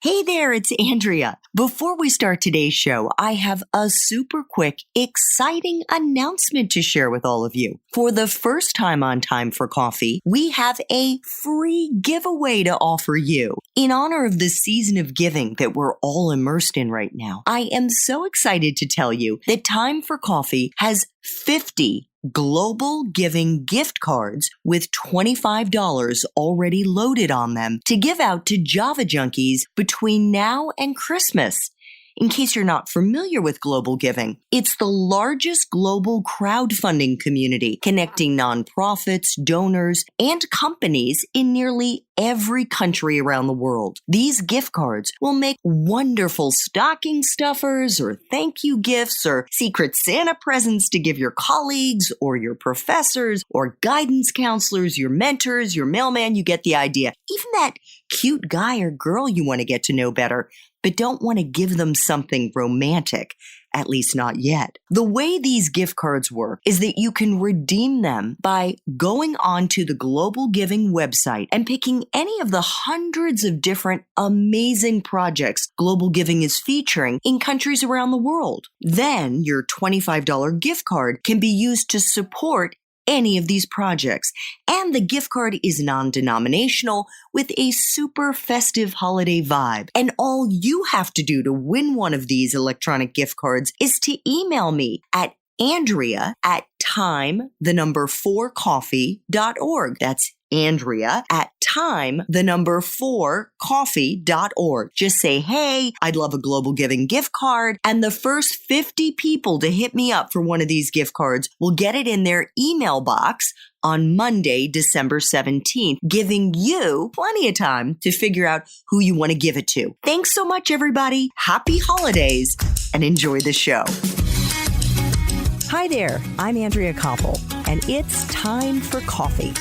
Hey there, it's Andrea. Before we start today's show, I have a super quick, exciting announcement to share with all of you. For the first time on Time for Coffee, we have a free giveaway to offer you. In honor of the season of giving that we're all immersed in right now, I am so excited to tell you that Time for Coffee has 50 GlobalGiving gift cards with $25 already loaded on them to give out to Java junkies between now and Christmas. In case you're not familiar with GlobalGiving, it's the largest global crowdfunding community connecting nonprofits, donors, and companies in nearly every country around the world. These gift cards will make wonderful stocking stuffers or thank you gifts or secret Santa presents to give your colleagues or your professors or guidance counselors, your mentors, your mailman. You get the idea. Even that cute guy or girl you want to get to know better, but don't want to give them something romantic, at least not yet. The way these gift cards work is that you can redeem them by going onto the GlobalGiving website and picking any of the hundreds of different amazing projects GlobalGiving is featuring in countries around the world. Then your $25 gift card can be used to support any of these projects. And the gift card is non-denominational with a super festive holiday vibe. And all you have to do to win one of these electronic gift cards is to email me at Andrea@time4coffee.org. That's Andrea@time4coffee.org. Just say, hey, I'd love a GlobalGiving gift card. And the first 50 people to hit me up for one of these gift cards will get it in their email box on Monday, December 17th, giving you plenty of time to figure out who you want to give it to. Thanks so much, everybody. Happy holidays and enjoy the show. Hi there, I'm Andrea Koppel, and it's Time for Coffee,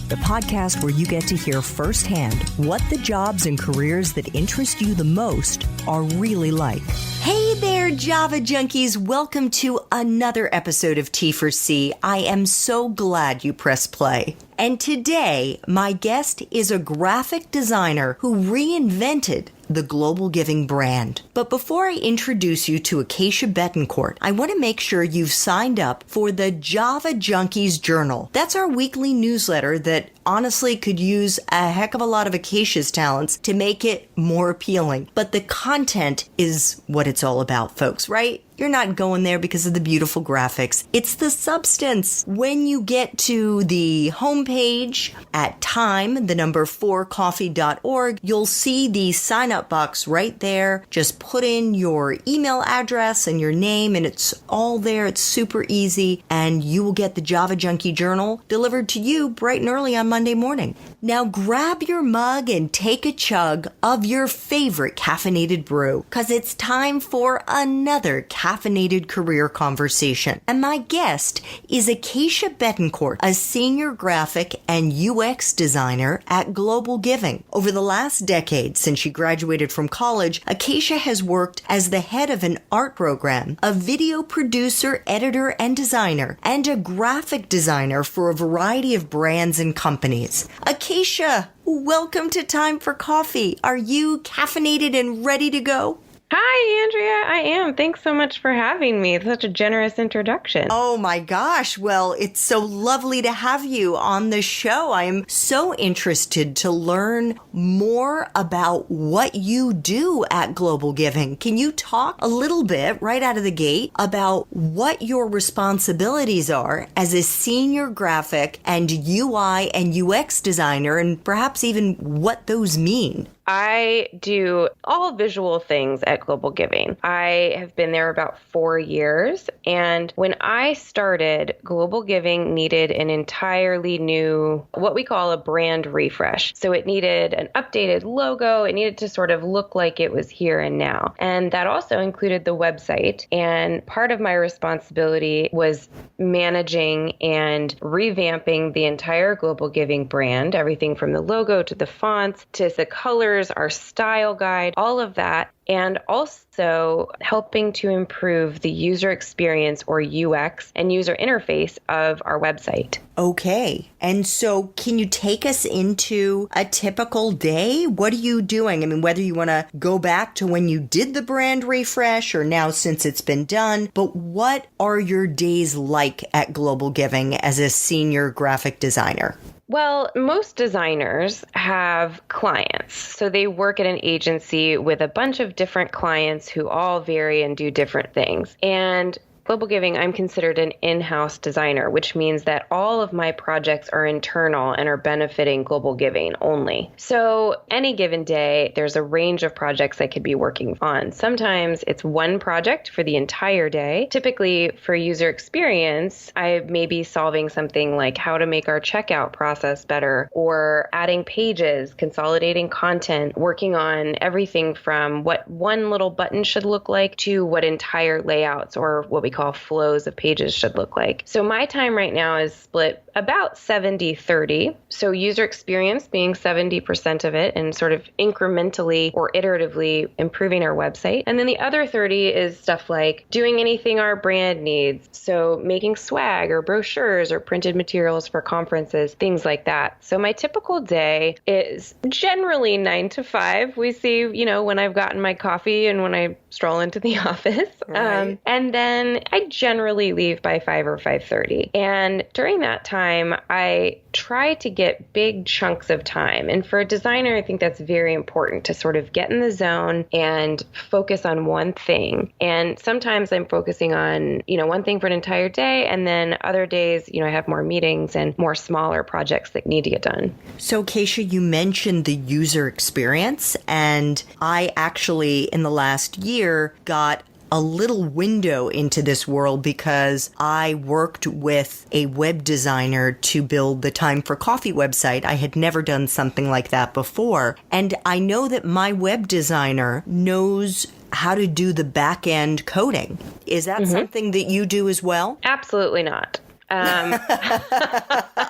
the podcast where you get to hear firsthand what the jobs and careers that interest you the most are really like. Hey there, Java junkies. Welcome to another episode of T4C. I am so glad you pressed play. And today, my guest is a graphic designer who reinvented the GlobalGiving brand. But before I introduce you to Acacia Betancourt, I want to make sure you've signed up for the Java Junkies Journal. That's our weekly newsletter that honestly could use a heck of a lot of Acacia's talents to make it more appealing. But the content is what it's all about, folks, right? You're not going there because of the beautiful graphics. It's the substance. When you get to the homepage at time4coffee.org, you'll see the sign-up box right there. Just put in your email address and your name, and it's all there. It's super easy, and you will get the Java Junkie Journal delivered to you bright and early on Monday morning. Now grab your mug and take a chug of your favorite caffeinated brew, because it's time for another caffeinated career conversation. And my guest is Acacia Betancourt, a senior graphic and UX designer at GlobalGiving. Over the last decade, since she graduated from college, Acacia has worked as the head of an art program, a video producer, editor, and designer, and a graphic designer for a variety of brands and companies. Acacia, welcome to Time for Coffee. Are you caffeinated and ready to go? Hi, Andrea. I am. Thanks so much for having me. It's such a generous introduction. Oh my gosh. Well, it's so lovely to have you on the show. I am so interested to learn more about what you do at GlobalGiving. Can you talk a little bit right out of the gate about what your responsibilities are as a senior graphic and UI and UX designer, and perhaps even what those mean? I do all visual things at GlobalGiving. I have been there about 4 years. And when I started, GlobalGiving needed an entirely new, what we call a brand refresh. So it needed an updated logo. It needed to sort of look like it was here and now. And that also included the website. And part of my responsibility was managing and revamping the entire GlobalGiving brand, everything from the logo to the fonts to the colors brochures, our style guide, all of that. And also helping to improve the user experience or UX and user interface of our website. Okay. And so can you take us into a typical day? What are you doing? I mean, whether you want to go back to when you did the brand refresh or now since it's been done, but what are your days like at Global Giving as a senior graphic designer? Well, most designers have clients. So they work at an agency with a bunch of different clients who all vary and do different things. And Global Giving, I'm considered an in-house designer, which means that all of my projects are internal and are benefiting Global Giving only. So any given day, there's a range of projects I could be working on. Sometimes it's one project for the entire day. Typically for user experience, I may be solving something like how to make our checkout process better, or adding pages, consolidating content, working on everything from what one little button should look like to what entire layouts or what we call flows of pages should look like. So my time right now is split about 70-30. So user experience being 70% of it and sort of incrementally or iteratively improving our website. And then the other 30 is stuff like doing anything our brand needs. So making swag or brochures or printed materials for conferences, things like that. So my typical day is generally 9 to 5. We see, when I've gotten my coffee and when I stroll into the office. Right. And then I generally leave by 5 or 5:30. And during that time, I try to get big chunks of time. And for a designer, I think that's very important to sort of get in the zone and focus on one thing. And sometimes I'm focusing on, one thing for an entire day. And then other days, I have more meetings and more smaller projects that need to get done. So, Acacia, you mentioned the user experience, and I actually, in the last year, got a little window into this world because I worked with a web designer to build the Time for Coffee website. I had never done something like that before. And I know that my web designer knows how to do the back end coding. Is that something that you do as well? Absolutely not.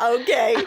Okay.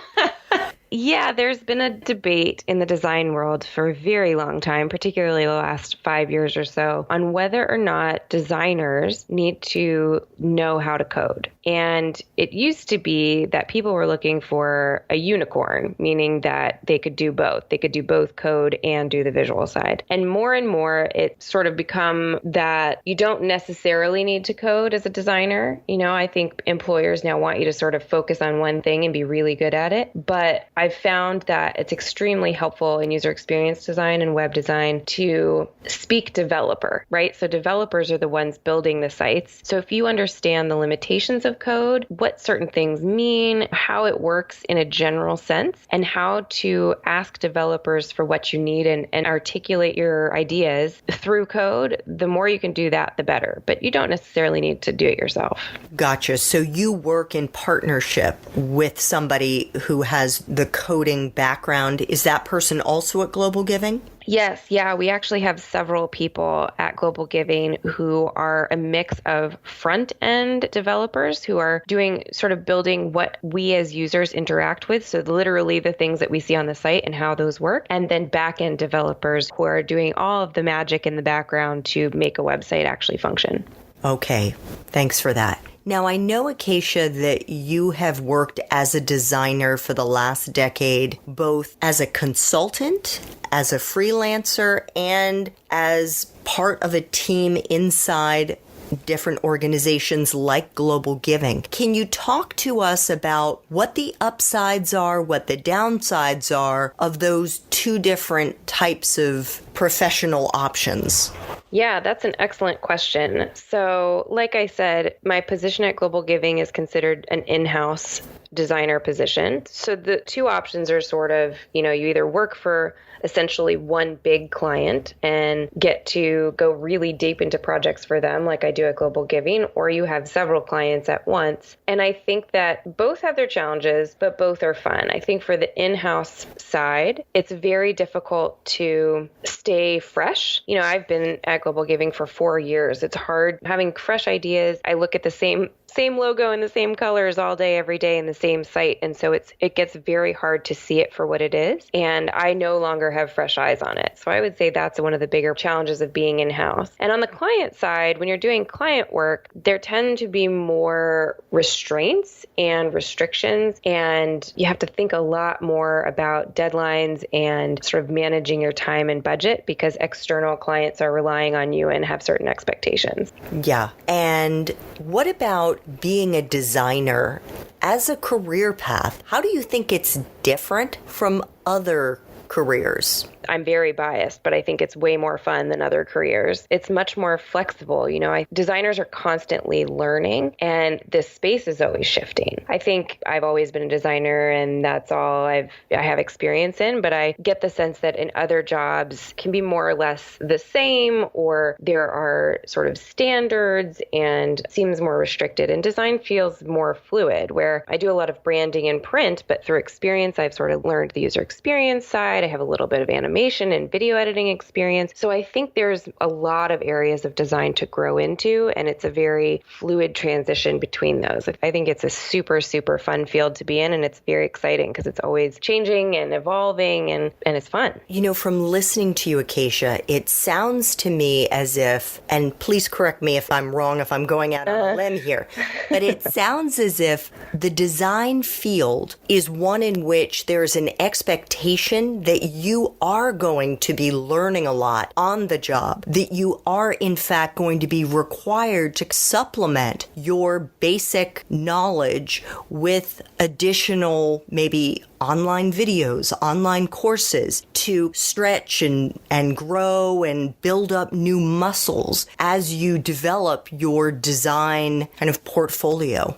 Yeah, there's been a debate in the design world for a very long time, particularly the last 5 years or so, on whether or not designers need to know how to code. And it used to be that people were looking for a unicorn, meaning that they could do both. They could do both code and do the visual side. And more, it's sort of become that you don't necessarily need to code as a designer. I think employers now want you to sort of focus on one thing and be really good at it. But I've found that it's extremely helpful in user experience design and web design to speak developer, right? So developers are the ones building the sites. So if you understand the limitations of code, what certain things mean, how it works in a general sense, and how to ask developers for what you need and articulate your ideas through code, the more you can do that, the better. But you don't necessarily need to do it yourself. Gotcha. So you work in partnership with somebody who has the coding background. Is that person also at Global Giving? Yes. Yeah. We actually have several people at Global Giving who are a mix of front-end developers who are doing sort of building what we as users interact with. So literally the things that we see on the site and how those work. And then back-end developers who are doing all of the magic in the background to make a website actually function. Okay. Thanks for that. Now, I know, Acacia, that you have worked as a designer for the last decade, both as a consultant, as a freelancer, and as part of a team inside different organizations like Global Giving. Can you talk to us about what the upsides are, what the downsides are of those two different types of professional options? Yeah, that's an excellent question. So, like I said, my position at Global Giving is considered an in-house designer position. So the two options are sort of, you either work for essentially one big client and get to go really deep into projects for them like I do at Global Giving, or you have several clients at once. And I think that both have their challenges, but both are fun. I think for the in-house side, it's very difficult to stay fresh. I've been at Global Giving for 4 years. It's hard having fresh ideas. I look at the same same logo in the same colors all day, every day in the same site. And so it gets very hard to see it for what it is. And I no longer have fresh eyes on it. So I would say that's one of the bigger challenges of being in-house. And on the client side, when you're doing client work, there tend to be more restraints and restrictions, and you have to think a lot more about deadlines and sort of managing your time and budget because external clients are relying on you and have certain expectations. Yeah. And what about being a designer as a career path? How do you think it's different from other careers? I'm very biased, but I think it's way more fun than other careers. It's much more flexible. Designers are constantly learning and this space is always shifting. I think I've always been a designer and that's all I have experience in, but I get the sense that in other jobs can be more or less the same, or there are sort of standards and seems more restricted, and design feels more fluid, where I do a lot of branding and print, but through experience, I've sort of learned the user experience side. I have a little bit of animation and video editing experience. So I think there's a lot of areas of design to grow into, and it's a very fluid transition between those. I think it's a super, super fun field to be in, and it's very exciting because it's always changing and evolving, and it's fun. From listening to you, Acacia, it sounds to me as if, and please correct me if I'm wrong, if I'm going out on a limb here, but it sounds as if the design field is one in which there's an expectation that you are going to be learning a lot on the job, that you are in fact going to be required to supplement your basic knowledge with additional maybe online videos, online courses to stretch and grow and build up new muscles as you develop your design kind of portfolio.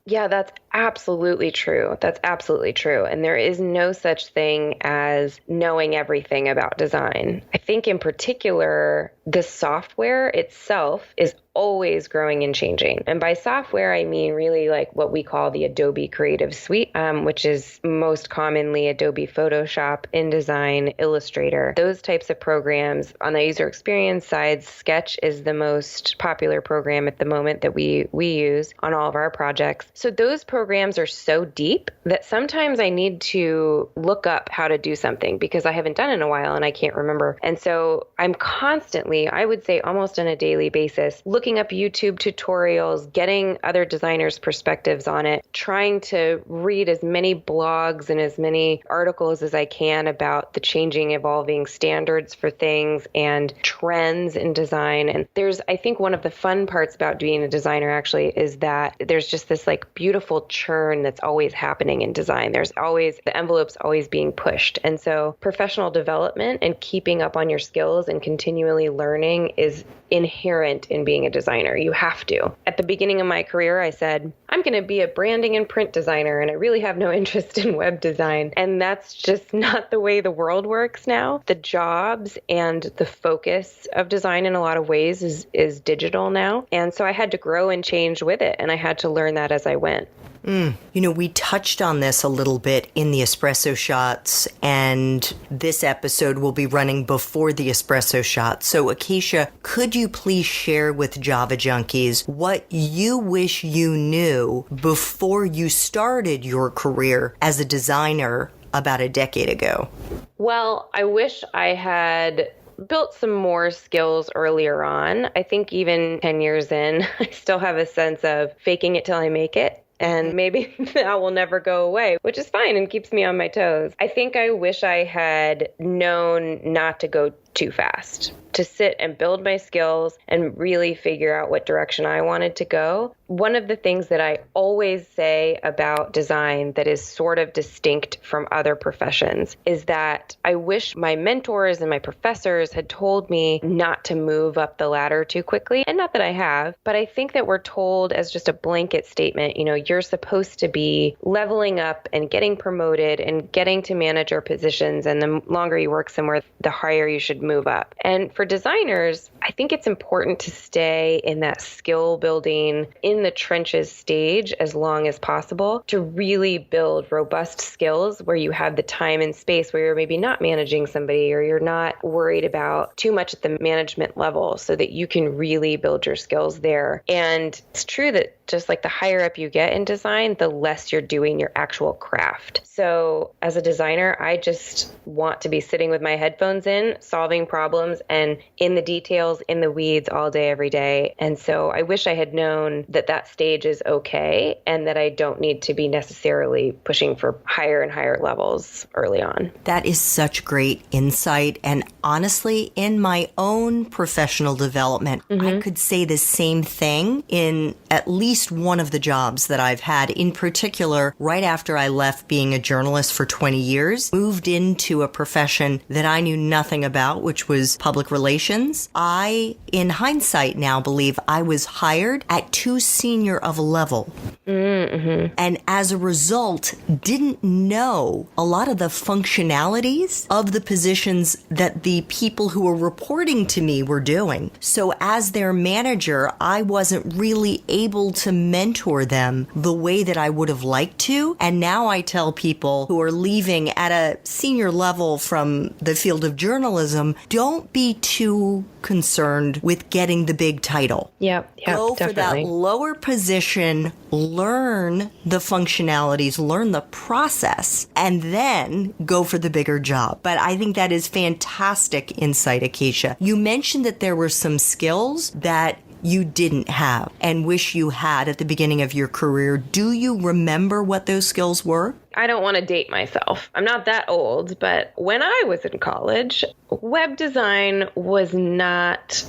Yeah, that's absolutely true. That's absolutely true. And there is no such thing as knowing everything about design. I think in particular, the software itself is always growing and changing. And by software, I mean really like what we call the Adobe Creative Suite, which is most commonly Adobe Photoshop, InDesign, Illustrator, those types of programs. On the user experience side, Sketch is the most popular program at the moment that we use on all of our projects. So those programs are so deep that sometimes I need to look up how to do something because I haven't done it in a while and I can't remember. And so I'm constantly, I would say almost on a daily basis, looking up YouTube tutorials, getting other designers' perspectives on it, trying to read as many blogs and as many articles as I can about the changing, evolving standards for things and trends in design. And I think one of the fun parts about being a designer actually is that there's just this like beautiful churn that's always happening in design. The envelope's always being pushed. And so professional development and keeping up on your skills and continually learning is inherent in being a designer. You have to. At the beginning of my career, I said, I'm going to be a branding and print designer, and I really have no interest in web design. And that's just not the way the world works now. The jobs and the focus of design in a lot of ways is digital now. And so I had to grow and change with it, and I had to learn that as I went. We touched on this a little bit in the espresso shots, and this episode will be running before the espresso shot. So, Acacia, could you please share with Java Junkies what you wish you knew before you started your career as a designer about a decade ago? Well, I wish I had built some more skills earlier on. I think even 10 years in, I still have a sense of faking it till I make it. And maybe that will never go away, which is fine and keeps me on my toes. I think I wish I had known not to go too fast, to sit and build my skills and really figure out what direction I wanted to go. One of the things that I always say about design that is sort of distinct from other professions is that I wish my mentors and my professors had told me not to move up the ladder too quickly. And not that I have, but I think that we're told as just a blanket statement, you're supposed to be leveling up and getting promoted and getting to manager positions. And the longer you work somewhere, the higher you should move up. And for designers, I I think it's important to stay in that skill building in the trenches stage as long as possible to really build robust skills where you have the time and space where you're maybe not managing somebody or you're not worried about too much at the management level so that you can really build your skills there. And it's true that just like the higher up you get in design, the less you're doing your actual craft. So as a designer, I just want to be sitting with my headphones in, solving problems and in the details, in the weeds all day, every day. And so I wish I had known that that stage is okay and that I don't need to be necessarily pushing for higher and higher levels early on. That is such great insight. And honestly, in my own professional development, I could say the same thing in at least one of the jobs that I've had. In particular, right after I left being a journalist for 20 years, moved into a profession that I knew nothing about, which was public relations. I, in hindsight now, believe I was hired at too senior of a level. And as a result, didn't know a lot of the functionalities of the positions that the people who were reporting to me were doing. So as their manager, I wasn't really able to mentor them the way that I would have liked to. And now I tell people who are leaving at a senior level from the field of journalism, don't be too concerned with getting the big title. Yep, Go definitely. for that lower position, learn the functionalities, learn the process, and then go for the bigger job. But I think that is fantastic insight, Acacia. You mentioned that there were some skills that you didn't have and wish you had at the beginning of your career. Do you remember what those skills were? I don't want to date myself. I'm not that old, but when I was in college, web design was not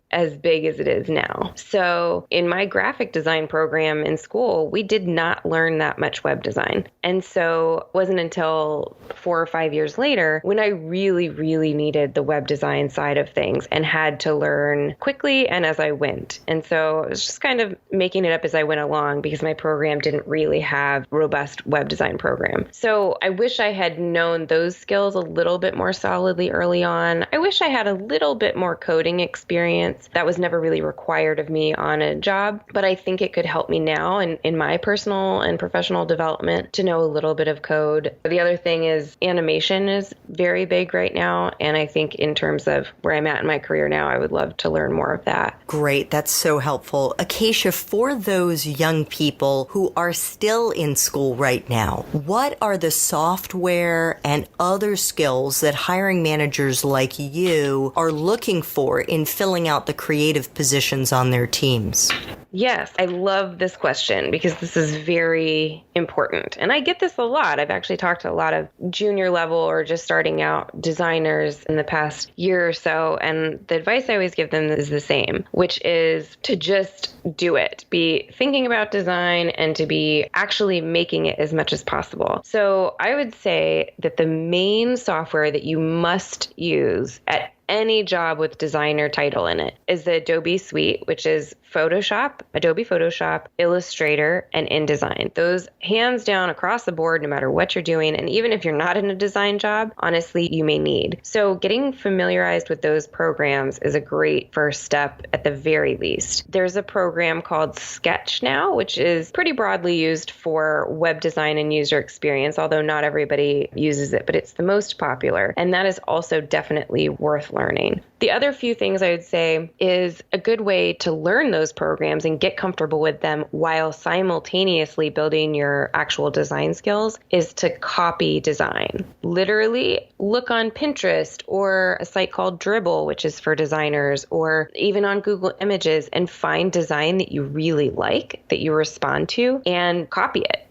as big as it is now. So in my graphic design program in school, we did not learn that much web design. And so it wasn't until 4 or 5 years later when I really, really needed the web design side of things and had to learn quickly and as I went. And so I was just kind of making it up as I went along because my program didn't really have a robust web design program. So I wish I had known those skills a little bit more solidly early on. I wish I had a little bit more coding experience. That was never really required of me on a job, but I think it could help me now in my personal and professional development to know a little bit of code. The other thing is animation is very big right now, and I think in terms of where I'm at in my career now, I would love to learn more of that. Great. That's so helpful. Acacia, for those young people who are still in school right now, what are the software and other skills that hiring managers like you are looking for in filling out the creative positions on their teams? Yes, I love this question because this is very important. And I get this a lot. I've actually talked to a lot of junior level or just starting out designers in the past year or so. And the advice I always give them is the same, which is to just do it. Be thinking about design and to be actually making it as much as possible. So I would say that the main software that you must use at any job with designer title in it is the Adobe suite, which is Photoshop, Adobe Photoshop, Illustrator, and InDesign. Those hands down across the board, no matter what you're doing. And even if you're not in a design job, honestly, you may need. So getting familiarized with those programs is a great first step at the very least. There's a program called Sketch now, which is pretty broadly used for web design and user experience, although not everybody uses it, but it's the most popular. And that is also definitely worth learning. The other few things I would say is a good way to learn those programs and get comfortable with them while simultaneously building your actual design skills is to copy design. Literally look on Pinterest or a site called Dribbble, which is for designers, or even on Google Images and find design that you really like, that you respond to, and copy it.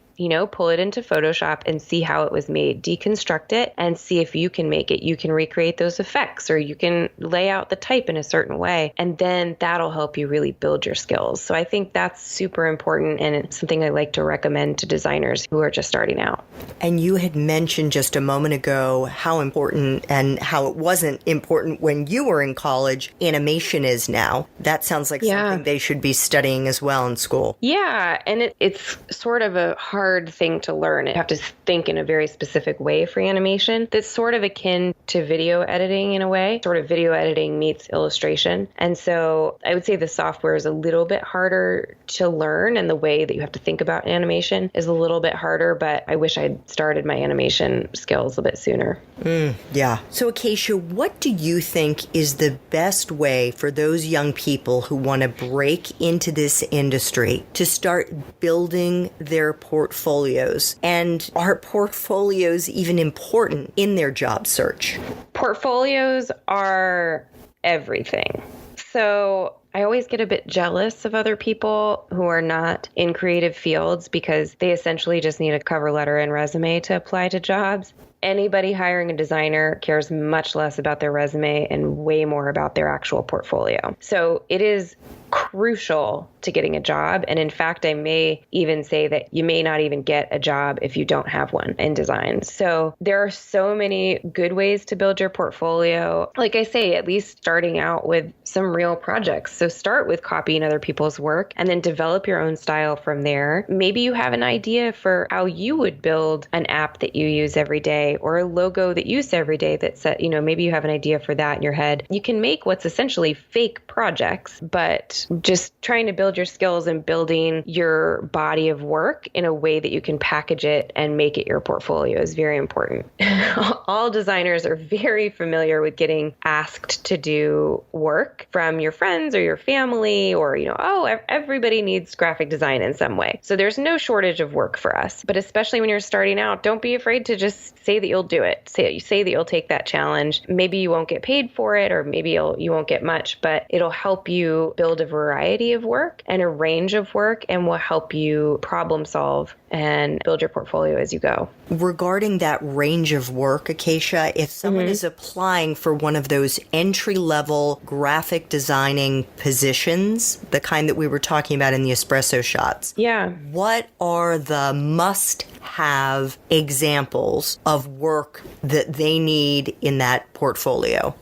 Pull it into Photoshop and see how it was made, deconstruct it and see if you can make it. You can recreate those effects or you can lay out the type in a certain way. And then that'll help you really build your skills. So I think that's super important. And it's something I like to recommend to designers who are just starting out. And you had mentioned just a moment ago how important and how it wasn't important when you were in college animation is now. That sounds like something they should be studying as well in school. Yeah. And it's sort of a hard hard thing to learn. You have to think in a very specific way for animation that's sort of akin to video editing in a way. Sort of video editing meets illustration. And so I would say the software is a little bit harder to learn, and the way that you have to think about animation is a little bit harder, but I wish I'd started my animation skills a bit sooner. Yeah. So Acacia, what do you think is the best way for those young people who want to break into this industry to start building their portfolios? And are portfolios even important in their job search? Portfolios are everything. So I always get a bit jealous of other people who are not in creative fields because they essentially just need a cover letter and resume to apply to jobs. Anybody hiring a designer cares much less about their resume and way more about their actual portfolio. So it is crucial to getting a job. And in fact, I may even say that you may not even get a job if you don't have one in design. So there are so many good ways to build your portfolio. Like I say, at least starting out with some real projects. So start with copying other people's work and then develop your own style from there. Maybe you have an idea for how you would build an app that you use every day or a logo that you use every day that set, maybe you have an idea for that in your head. You can make what's essentially fake projects, but just trying to build your skills and building your body of work in a way that you can package it and make it your portfolio is very important. All designers are very familiar with getting asked to do work from your friends or your family or, everybody needs graphic design in some way. So there's no shortage of work for us. But especially when you're starting out, don't be afraid to just say that you'll do it. Say that you'll take that challenge. Maybe you won't get paid for it, or maybe you won't get much, but it'll help you build a variety of work and a range of work, and will help you problem solve and build your portfolio as you go. Regarding that range of work, Acacia, if someone is applying for one of those entry-level graphic designing positions, the kind that we were talking about in the espresso shots, what are the must-have examples of work that they need in that portfolio?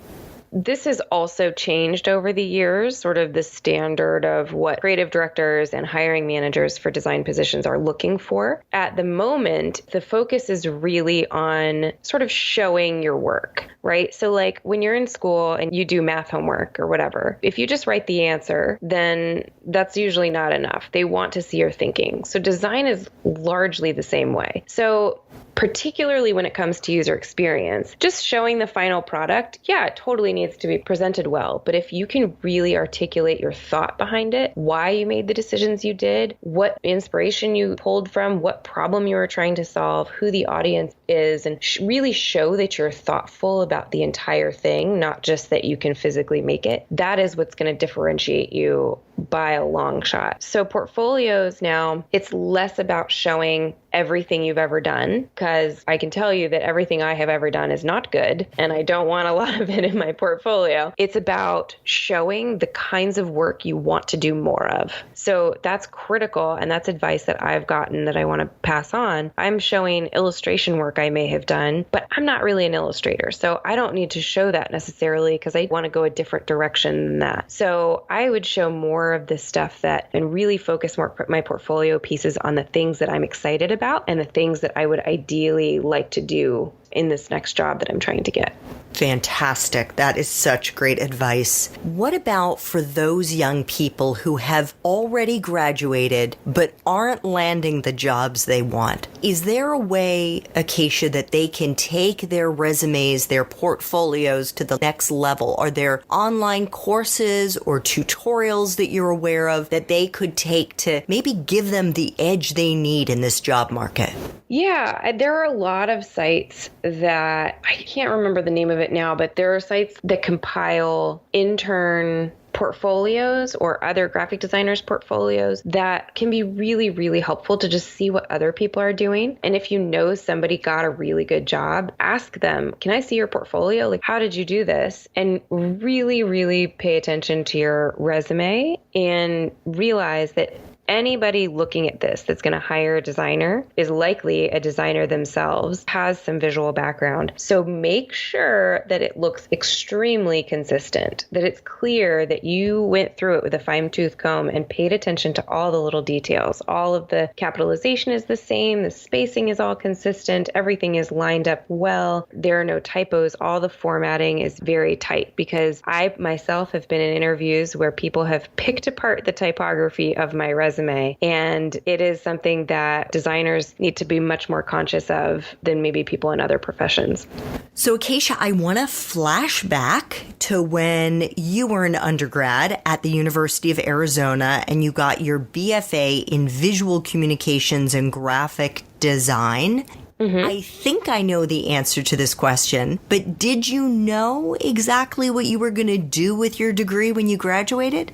This has also changed over the years, sort of the standard of what creative directors and hiring managers for design positions are looking for. At the moment, the focus is really on sort of showing your work, right? So like when you're in school and you do math homework or whatever, if you just write the answer, then that's usually not enough. They want to see your thinking. So design is largely the same way. So particularly when it comes to user experience, just showing the final product, it totally needs to be presented well. But if you can really articulate your thought behind it, why you made the decisions you did, what inspiration you pulled from, what problem you were trying to solve, who the audience is, and really show that you're thoughtful about the entire thing, not just that you can physically make it, that is what's going to differentiate you by a long shot. So portfolios now, it's less about showing everything you've ever done, because I can tell you that everything I have ever done is not good, and I don't want a lot of it in my portfolio. It's about showing the kinds of work you want to do more of. So that's critical, and that's advice that I've gotten that I want to pass on. I'm showing illustration work I may have done, but I'm not really an illustrator, so I don't need to show that necessarily because I want to go a different direction than that. So I would show more of this stuff and really focus more my portfolio pieces on the things that I'm excited about and the things that I would ideally like to do in this next job that I'm trying to get. Fantastic. That is such great advice. What about for those young people who have already graduated but aren't landing the jobs they want? Is there a way, Acacia, that they can take their resumes, their portfolios to the next level? Are there online courses or tutorials that you're aware of that they could take to maybe give them the edge they need in this job market? Yeah, there are a lot of sites that I can't remember the name of it now, but there are sites that compile intern portfolios or other graphic designers' portfolios that can be really, really helpful to just see what other people are doing. And if you know somebody got a really good job, ask them, can I see your portfolio? Like, how did you do this? And really, really pay attention to your resume and realize that anybody looking at this that's going to hire a designer is likely a designer themselves, has some visual background. So make sure that it looks extremely consistent, that it's clear that you went through it with a fine-tooth comb and paid attention to all the little details. All of the capitalization is the same, the spacing is all consistent, everything is lined up well, there are no typos, all the formatting is very tight, because I myself have been in interviews where people have picked apart the typography of my resume, and it is something that designers need to be much more conscious of than maybe people in other professions. So, Acacia, I want to flash back to when you were an undergrad at the University of Arizona and you got your BFA in Visual Communications and Graphic Design. Mm-hmm. I think I know the answer to this question, but did you know exactly what you were going to do with your degree when you graduated?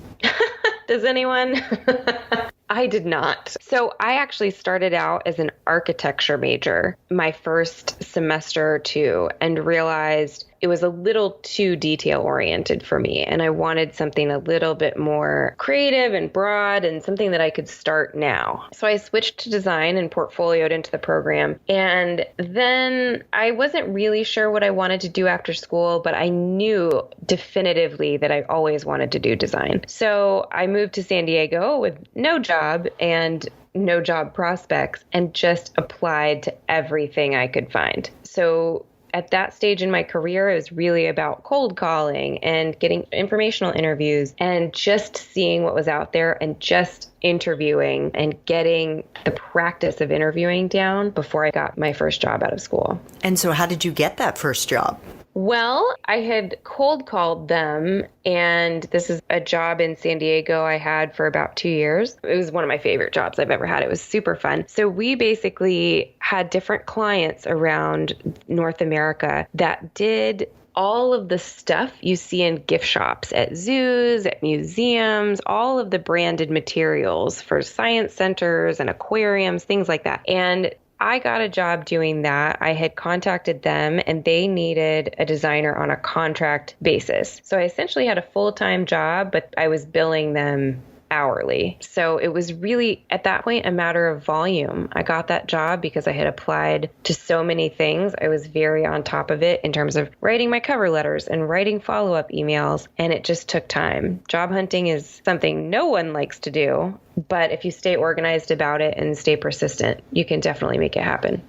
Does anyone? I did not. So I actually started out as an architecture major my first semester or two and realized it was a little too detail oriented for me. And I wanted something a little bit more creative and broad and something that I could start now. So I switched to design and portfolioed into the program. And then I wasn't really sure what I wanted to do after school, but I knew definitively that I always wanted to do design. So I moved to San Diego with no job and no job prospects and just applied to everything I could find. So at that stage in my career, it was really about cold calling and getting informational interviews and just seeing what was out there and just interviewing and getting the practice of interviewing down before I got my first job out of school. And so how did you get that first job? Well, I had cold called them, and this is a job in San Diego I had for about 2 years. It was one of my favorite jobs I've ever had. It was super fun. So we basically had different clients around North America that did all of the stuff you see in gift shops, at zoos, at museums, all of the branded materials for science centers and aquariums, things like that. And I got a job doing that. I had contacted them and they needed a designer on a contract basis. So I essentially had a full-time job, but I was billing them hourly. So it was really, at that point, a matter of volume. I got that job because I had applied to so many things. I was very on top of it in terms of writing my cover letters and writing follow-up emails, and it just took time. Job hunting is something no one likes to do, but if you stay organized about it and stay persistent, you can definitely make it happen.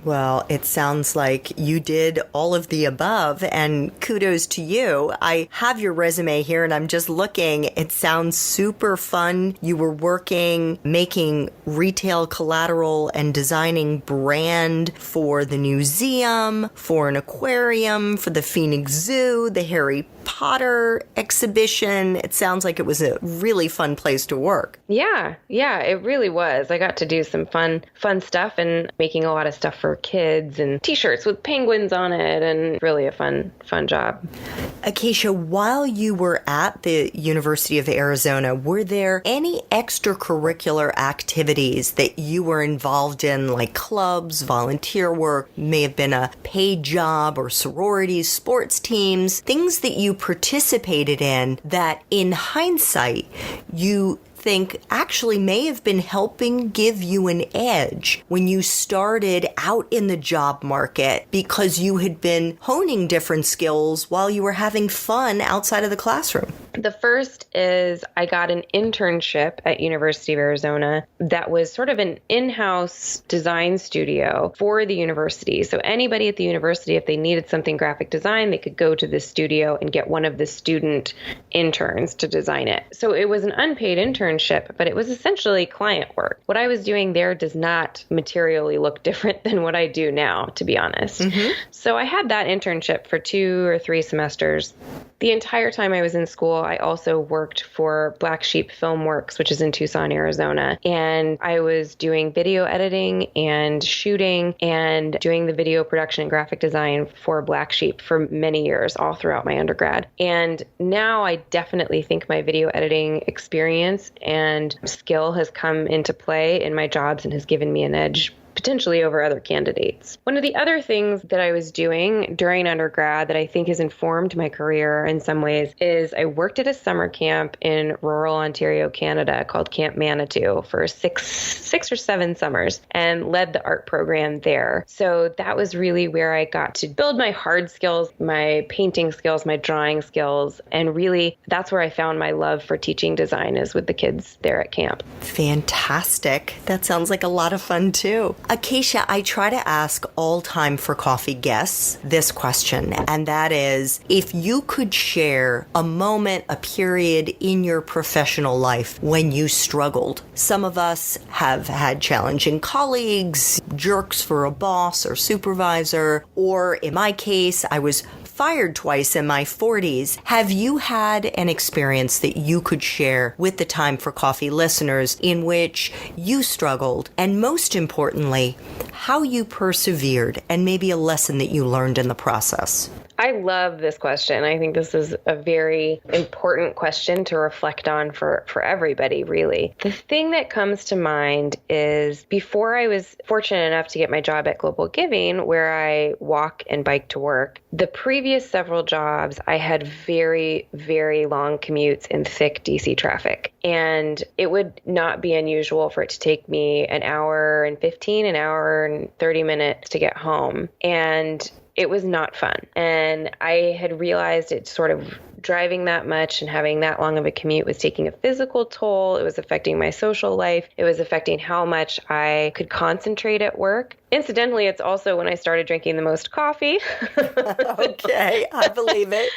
Well, it sounds like you did all of the above, and kudos to you. I have your resume here, and I'm just looking. It sounds super fun. You were working, making retail collateral and designing brand for the museum, for an aquarium, for the Phoenix Zoo, the Harry Potter exhibition. It sounds like it was a really fun place to work. Yeah, it really was. I got to do some fun stuff and making a lot of stuff for kids and t-shirts with penguins on it, and really a fun job. Acacia, while you were at the University of Arizona, were there any extracurricular activities that you were involved in, like clubs, volunteer work, may have been a paid job, or sororities, sports teams, things that you participated in that in hindsight you think actually may have been helping give you an edge when you started out in the job market because you had been honing different skills while you were having fun outside of the classroom? The first is I got an internship at University of Arizona that was sort of an in-house design studio for the university. So anybody at the university, if they needed something graphic design, they could go to the studio and get one of the student interns to design it. So it was an unpaid internship, but it was essentially client work. What I was doing there does not materially look different than what I do now, to be honest. Mm-hmm. So I had that internship for 2 or 3 semesters. The entire time I was in school, I also worked for Black Sheep Filmworks, which is in Tucson, Arizona. And I was doing video editing and shooting and doing the video production and graphic design for Black Sheep for many years, all throughout my undergrad. And now I definitely think my video editing experience and skill has come into play in my jobs and has given me an edge, potentially over other candidates. One of the other things that I was doing during undergrad that I think has informed my career in some ways is I worked at a summer camp in rural Ontario, Canada called Camp Manitou for six or seven summers and led the art program there. So that was really where I got to build my hard skills, my painting skills, my drawing skills. And really that's where I found my love for teaching design is with the kids there at camp. Fantastic. That sounds like a lot of fun too. Acacia, I try to ask all Time for Coffee guests this question, and that is, if you could share a moment, a period in your professional life when you struggled. Some of us have had challenging colleagues, jerks for a boss or supervisor, or in my case, I was fired twice in my 40s. Have you had an experience that you could share with the Time for Coffee listeners in which you struggled, and most importantly, how you persevered and maybe a lesson that you learned in the process? I love this question. I think this is a very important question to reflect on for everybody, really. The thing that comes to mind is before I was fortunate enough to get my job at GlobalGiving, where I walk and bike to work, the previous several jobs, I had very, very long commutes in thick DC traffic. And it would not be unusual for it to take me an hour and 15, an hour and 30 minutes to get home. And it was not fun. And I had realized it sort of driving that much and having that long of a commute was taking a physical toll. It was affecting my social life. It was affecting how much I could concentrate at work. Incidentally, it's also when I started drinking the most coffee. Okay, I believe it.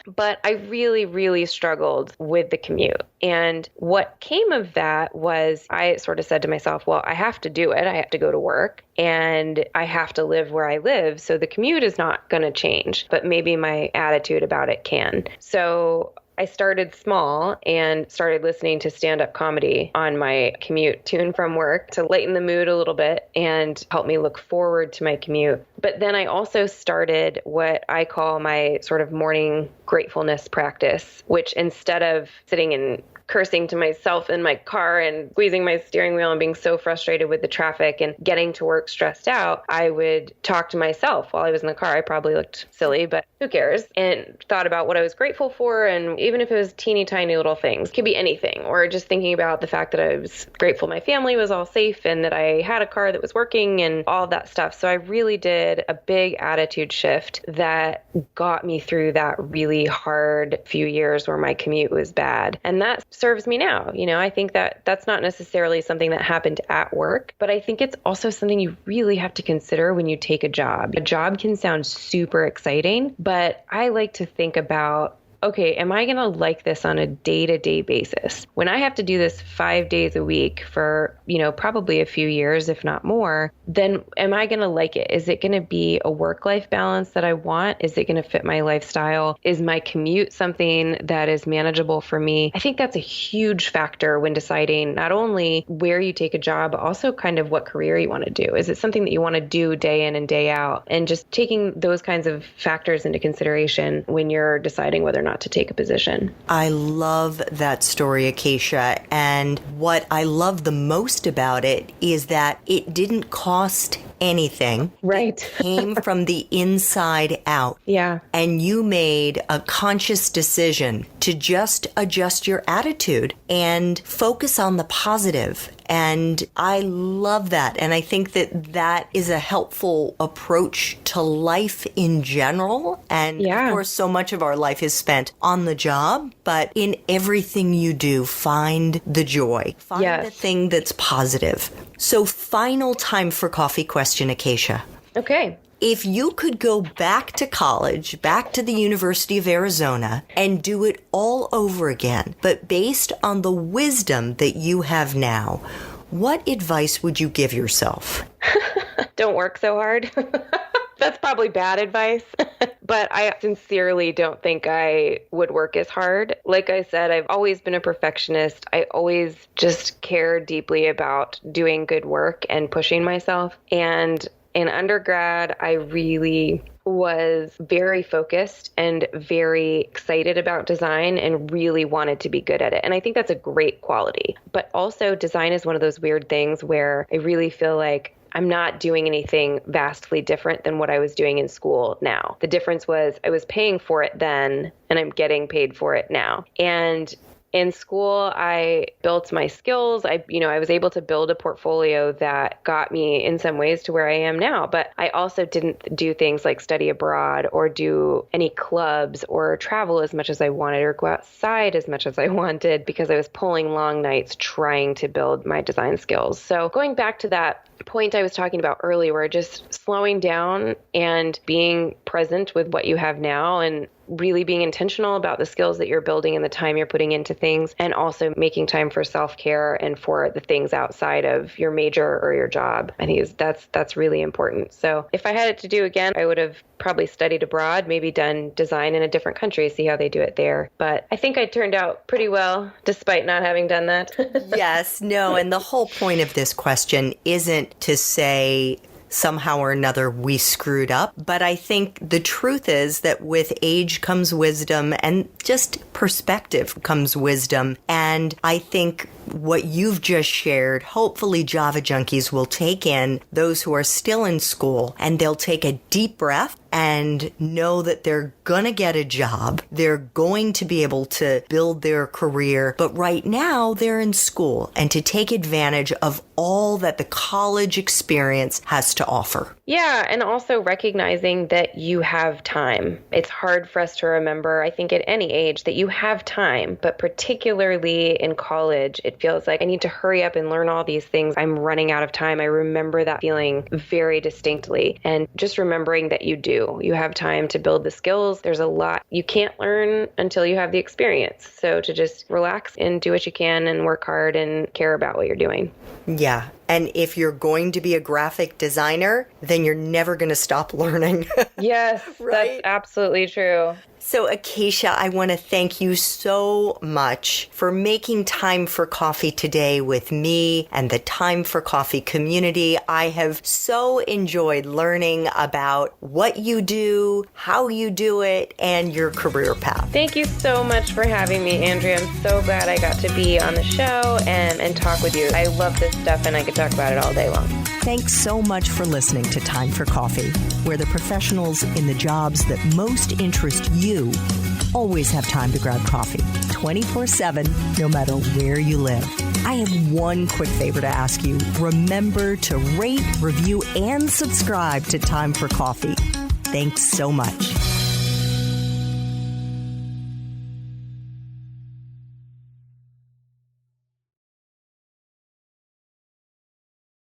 But I really, really struggled with the commute. And what came of that was I sort of said to myself, well, I have to do it. I have to go to work and I have to live where I live. So the commute is not going to change, but maybe my attitude about it can. So I started small and started listening to stand-up comedy on my commute to and from work to lighten the mood a little bit and help me look forward to my commute. But then I also started what I call my sort of morning gratefulness practice, which instead of sitting and cursing to myself in my car and squeezing my steering wheel and being so frustrated with the traffic and getting to work stressed out, I would talk to myself while I was in the car. I probably looked silly, but who cares? And thought about what I was grateful for. And even if it was teeny tiny little things, it could be anything, or just thinking about the fact that I was grateful my family was all safe and that I had a car that was working and all of that stuff. So I really did a big attitude shift that got me through that really hard few years where my commute was bad. And that serves me now. You know, I think that that's not necessarily something that happened at work, but I think it's also something you really have to consider when you take a job. A job can sound super exciting, but I like to think about, okay, am I going to like this on a day-to-day basis? When I have to do this 5 days a week for, probably a few years, if not more, then am I going to like it? Is it going to be a work-life balance that I want? Is it going to fit my lifestyle? Is my commute something that is manageable for me? I think that's a huge factor when deciding not only where you take a job, but also kind of what career you want to do. Is it something that you want to do day in and day out? And just taking those kinds of factors into consideration when you're deciding whether or not to take a position. I love that story, Acacia. And what I love the most about it is that it didn't cost anything. Right. It came from the inside out. Yeah. And you made a conscious decision to just adjust your attitude and focus on the positive. And I love that. And I think that that is a helpful approach to life in general. And of course, so much of our life is spent on the job, but in everything you do, find the joy. Find the thing that's positive. So final Time for Coffee question, Acacia. Okay. If you could go back to college, back to the University of Arizona, and do it all over again, but based on the wisdom that you have now, what advice would you give yourself? Don't work so hard. That's probably bad advice, but I sincerely don't think I would work as hard. Like I said, I've always been a perfectionist. I always just care deeply about doing good work and pushing myself. And in undergrad, I really was very focused and very excited about design and really wanted to be good at it. And I think that's a great quality. But also design is one of those weird things where I really feel like I'm not doing anything vastly different than what I was doing in school now. The difference was I was paying for it then, and I'm getting paid for it now. And in school, I built my skills. I was able to build a portfolio that got me in some ways to where I am now. But I also didn't do things like study abroad or do any clubs or travel as much as I wanted or go outside as much as I wanted because I was pulling long nights trying to build my design skills. So going back to that point I was talking about earlier, where just slowing down and being present with what you have now and really being intentional about the skills that you're building and the time you're putting into things, and also making time for self-care and for the things outside of your major or your job. I think that's really important. So if I had it to do again, I would have probably studied abroad, maybe done design in a different country, see how they do it there. But I think I turned out pretty well despite not having done that. Yes, no, and the whole point of this question isn't to say somehow or another we screwed up. But I think the truth is that with age comes wisdom, and just perspective comes wisdom. And I think what you've just shared, hopefully Java Junkies will take in, those who are still in school, and they'll take a deep breath and know that they're going to get a job. They're going to be able to build their career. But right now they're in school, and to take advantage of all that the college experience has to offer. Yeah, and also recognizing that you have time. It's hard for us to remember, I think, at any age that you have time, but particularly in college, it feels like I need to hurry up and learn all these things. I'm running out of time. I remember that feeling very distinctly, and just remembering that you do. You have time to build the skills. There's a lot you can't learn until you have the experience. So to just relax and do what you can and work hard and care about what you're doing. Yeah. And if you're going to be a graphic designer, then you're never going to stop learning. Yes, right? That's absolutely true. So, Acacia, I want to thank you so much for making time for coffee today with me and the Time for Coffee community. I have so enjoyed learning about what you do, how you do it, and your career path. Thank you so much for having me, Andrea. I'm so glad I got to be on the show and talk with you. I love this stuff, and I could talk about it all day long. Thanks so much for listening to Time for Coffee, where the professionals in the jobs that most interest you always have time to grab coffee 24/7, no matter where you live. I have one quick favor to ask you. Remember to rate, review, and subscribe to Time for Coffee. Thanks so much.